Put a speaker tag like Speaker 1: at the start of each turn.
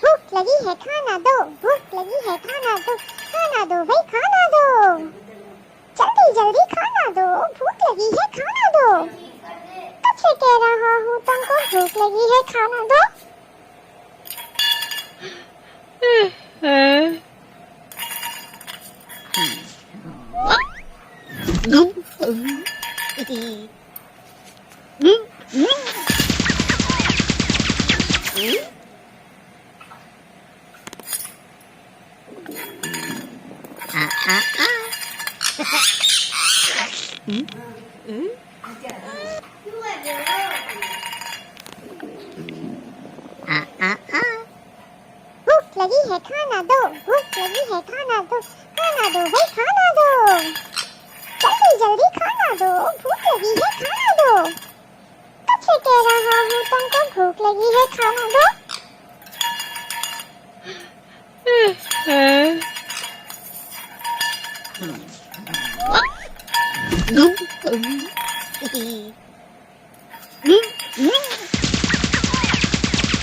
Speaker 1: भूख लगी है खाना दो, भूख लगी है खाना दो भाई खाना दो, जल्दी जल्दी खाना दो, भूख लगी है खाना दो, कब से कह रहा हूँ तुमको भूख लगी है खाना दो। भूख लगी है खाना दो, भूख लगी है खाना दो भाई खाना दो, जल्दी जल्दी खाना दो, भूख लगी है खाना दो, कब से कह रहा हूँ तुमको भूख लगी है खाना दो।
Speaker 2: Mm-hmm.